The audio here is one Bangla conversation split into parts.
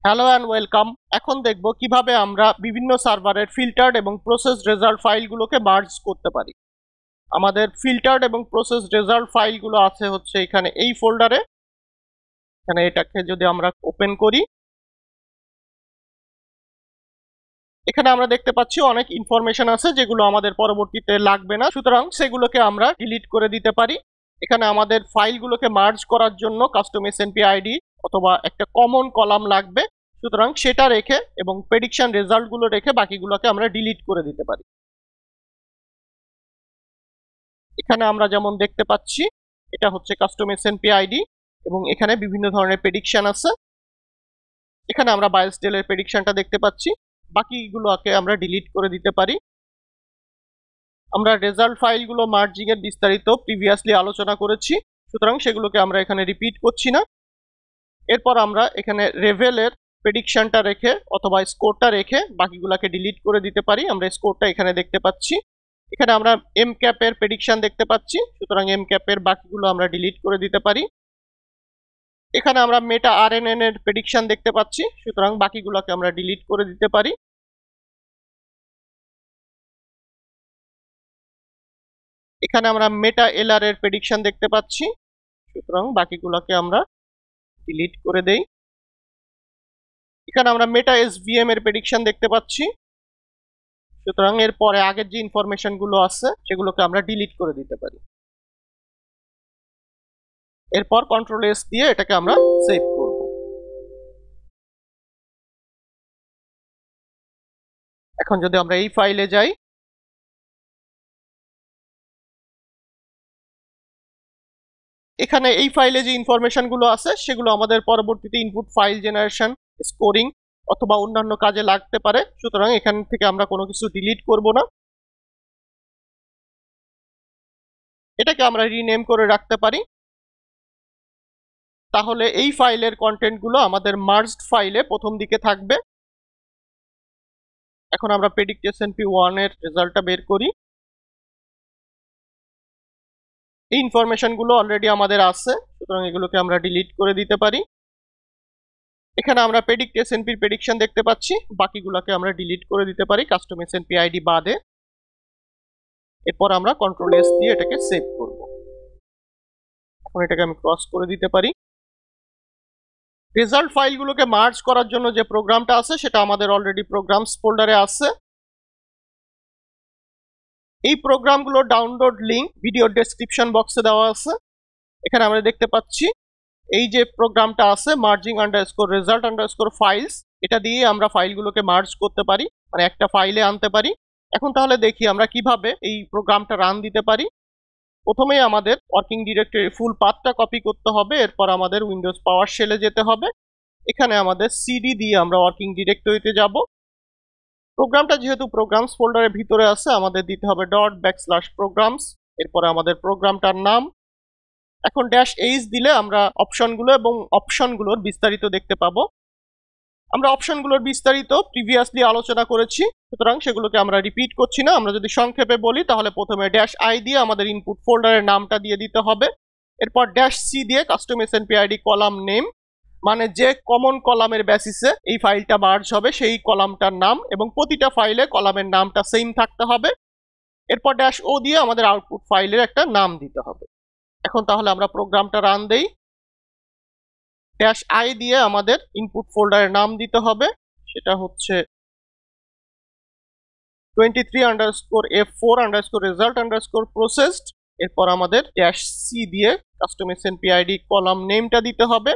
Hello and welcome. এখন দেখব কিভাবে আমরা বিভিন্ন সার্ভারের ফিল্টার্ড এবং প্রসেস রেজাল্ট ফাইলগুলোকে মার্জ করতে পারি। আমাদের ফিল্টার্ড এবং প্রসেস রেজাল্ট ফাইলগুলো আছে হচ্ছে এখানে এই ফোল্ডারে। এখানে এটাকে যদি আমরা ওপেন করি, এখানে আমরা দেখতে পাচ্ছি অনেক ইনফরমেশন আছে যেগুলো আমাদের পরবর্তীতে লাগবে না, সুতরাং সেগুলোকে আমরা ডিলিট করে দিতে পারি। এখানে আমাদের ফাইলগুলোকে মার্জ করার জন্য কাস্টম এসএনপি আইডি অথবা একটা কমন কলাম লাগবে, সুতরাং সেটা রেখে এবং প্রেডিকশন রেজাল্টগুলো রেখে বাকিগুলোকে আমরা ডিলিট করে দিতে পারি। এখানে আমরা যেমন দেখতে পাচ্ছি এটা হচ্ছে কাস্টম এসএনপি আইডি এবং এখানে বিভিন্ন ধরনের প্রেডিকশন আছে। এখানে আমরা বায়োস্টেলের প্রেডিকশনটা দেখতে পাচ্ছি, বাকিগুলোকে আমরা ডিলিট করে দিতে পারি। আমরা রেজাল্ট ফাইলগুলো মার্জিং এর বিস্তারিত প্রিভিয়াসলি আলোচনা করেছি, সুতরাং সেগুলোকে আমরা এখানে রিপিট করছি না। এরপর আমরা এখানে রেভেলের প্রেডিকশনটা রেখে অথবা স্কোরটা রেখে বাকিগুলোকে ডিলিট করে দিতে পারি। আমরা স্কোরটা এখানে দেখতে পাচ্ছি। এখানে আমরা এম ক্যাপের প্রেডিকশন দেখতে পাচ্ছি, সুতরাং এম ক্যাপের বাকিগুলো আমরা ডিলিট করে দিতে পারি। এখানে আমরা মেটা আরএনএন এর প্রেডিকশন দেখতে পাচ্ছি, সুতরাং বাকিগুলোকে আমরা ডিলিট করে দিতে পারি। এখানে আমরা মেটা এলআর এর প্রেডিকশন দেখতে পাচ্ছি, সুতরাং বাকিগুলোকে আমরা ডিলিট করে দেই। এখানে আমরা মেটা এসভিএম এর প্রেডিকশন দেখতে পাচ্ছি, সুতরাং এরপরে আগের যে ইনফরমেশন গুলো আছে সেগুলোকে আমরা ডিলিট করে দিতে পারি। এরপর কন্ট্রোল এস দিয়ে এটাকে আমরা সেভ করব। এখন যদি আমরা এই ফাইলে যাই, এখানে এই ফাইলে যে ইনফরমেশন গুলো আছে সেগুলো আমাদের পরবর্তীতে ইনপুট ফাইল জেনারেশন, স্কোরিং অথবা অন্যান্য কাজে লাগতে পারে, সুতরাং এখান থেকে আমরা কোনো কিছু ডিলিট করব না। এটাকে আমরা রিনেম করে রাখতে পারি, তাহলে এই ফাইলের কন্টেন্ট গুলো আমাদের মার্জড ফাইলে প্রথম দিকে থাকবে। এখন আমরা প্রেডিক্ট এসএনপি 1 এর রেজাল্টটা বের করি। এই ইনফরমেশন গুলো অলরেডি আমাদের আছে, সুতরাং এগুলোকে আমরা ডিলিট করে দিতে পারি। এখানে আমরা প্রেডিক্ট এসএনপির প্রেডিকশন দেখতে পাচ্ছি, বাকিগুলোকে আমরা ডিলিট করে দিতে পারি কাস্টম এসএনপি আইডি বাদে। এরপর আমরা কন্ট্রোল এস দিয়ে এটাকে সেভ করব। এখন এটাকে আমি ক্রস করে দিতে পারি। রেজাল্ট ফাইলগুলোকে মার্জ করার জন্য যে প্রোগ্রামটা আছে সেটা আমাদের অলরেডি প্রোগ্রামস ফোল্ডারে আছে। এই প্রোগ্রামগুলোর ডাউনলোড লিংক ভিডিও ডেসক্রিপশন বক্সে দেওয়া আছে। এখানে আমরা দেখতে পাচ্ছি এই যে প্রোগ্রামটা আছে merging underscore result underscore files, এটা দিয়ে আমরা ফাইলগুলোকে মার্জ করতে পারি, মানে একটা ফাইলে আনতে পারি। এখন তাহলে দেখি আমরা কিভাবে এই প্রোগ্রামটা রান দিতে পারি। প্রথমেই আমাদের ওয়ার্কিং ডিরেক্টরি ফুল পাথটা কপি করতে হবে, এরপর আমাদের উইন্ডোজ পাওয়ার শেলে যেতে হবে। এখানে আমাদের সিডি দিয়ে আমরা ওয়ার্কিং ডিরেক্টরিতে যাব। প্রোগ্রামটা যেহেতু প্রোগ্রামস ফোল্ডারের ভিতরে আছে, আমাদের দিতে হবে ./programs, এরপরে আমাদের প্রোগ্রামটার নাম। এখন -h দিলে আমরা অপশনগুলো এবং অপশনগুলোর বিস্তারিত দেখতে পাবো। আমরা অপশনগুলোর বিস্তারিত প্রিভিয়াসলি আলোচনা করেছি, সুতরাং সেগুলোকে আমরা রিপিট করছি না। আমরা যদি সংক্ষেপে বলি তাহলে প্রথমে -i দিয়ে আমাদের ইনপুট ফোল্ডারের নামটা দিয়ে দিতে হবে। এরপর -c দিয়ে custom S&P ID column name, মানে যে কমন কলামের বেসিসে এই ফাইলটা মার্জ হবে সেই কলামটার নাম, এবং প্রতিটা ফাইলে কলামের নামটা সেম থাকতে হবে। এরপর -o দিয়ে আমাদের আউটপুট ফাইলের একটা নাম দিতে হবে। এখন তাহলে আমরা প্রোগ্রামটা রান দেই। -i দিয়ে আমাদের ইনপুট ফোল্ডারের নাম দিতে হবে, সেটা হচ্ছে 23_f4_result_processed। এরপর আমাদের -c দিয়ে কাস্টম এসএনপি আইডি কলাম নেমটা দিতে হবে।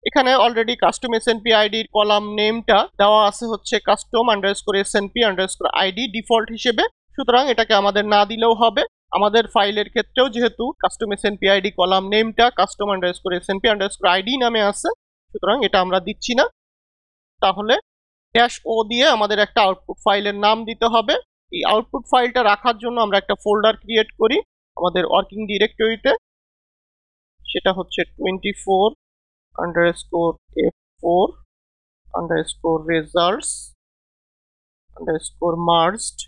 এখানে অলরেডি কাস্টম এসএনপি আইডির কলাম নেমটা দেওয়া আছে হচ্ছে custom_snp_id ডিফল্ট হিসেবে, সুতরাং এটাকে আমাদের না দিলেও হবে। আমাদের ফাইলের ক্ষেত্রেও যেহেতু কাস্টম এসএনপি আইডি কলাম নেমটা custom_snp_id নামে আছে, সুতরাং এটা আমরা দিচ্ছি না। তাহলে -o দিয়ে আমাদের একটা আউটপুট ফাইলের নাম দিতে হবে। এই আউটপুট ফাইলটা রাখার জন্য আমরা একটা ফোল্ডার ক্রিয়েট করি আমাদের ওয়ার্কিং ডিরেক্টরিতে, সেটা হচ্ছে 24_f4_results_merged।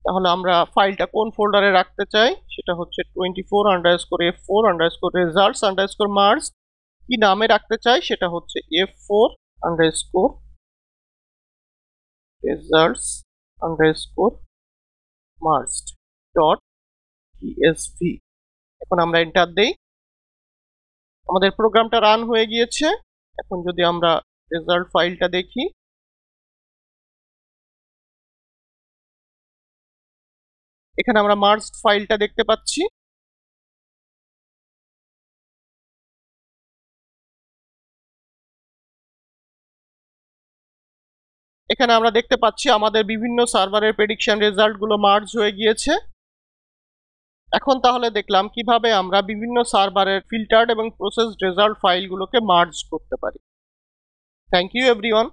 তাহলে আমরা ফাইলটা কোন ফোল্ডারে রাখতে চাই সেটা হচ্ছে 24_f4_results_marged। কি নামে রাখতে চাই সেটা হচ্ছে f4_results_marged.csv। এখন আমরা এন্টার দেই। আমাদের প্রোগ্রামটা রান হয়ে গিয়েছে। এখন যদি আমরা রেজাল্ট ফাইলটা দেখি, এখানে আমরা মার্জড ফাইলটা দেখতে পাচ্ছি। এখানে আমরা দেখতে পাচ্ছি আমাদের বিভিন্ন সার্ভারের প্রেডিকশন রেজাল্ট গুলো মার্জ হয়ে গিয়েছে। এখন তাহলে দেখলাম কিভাবে আমরা বিভিন্ন সার্ভারের ফিল্টার্ড এবং প্রসেসড রেজাল্ট ফাইলগুলোকে মার্জ করতে পারি। Thank you everyone.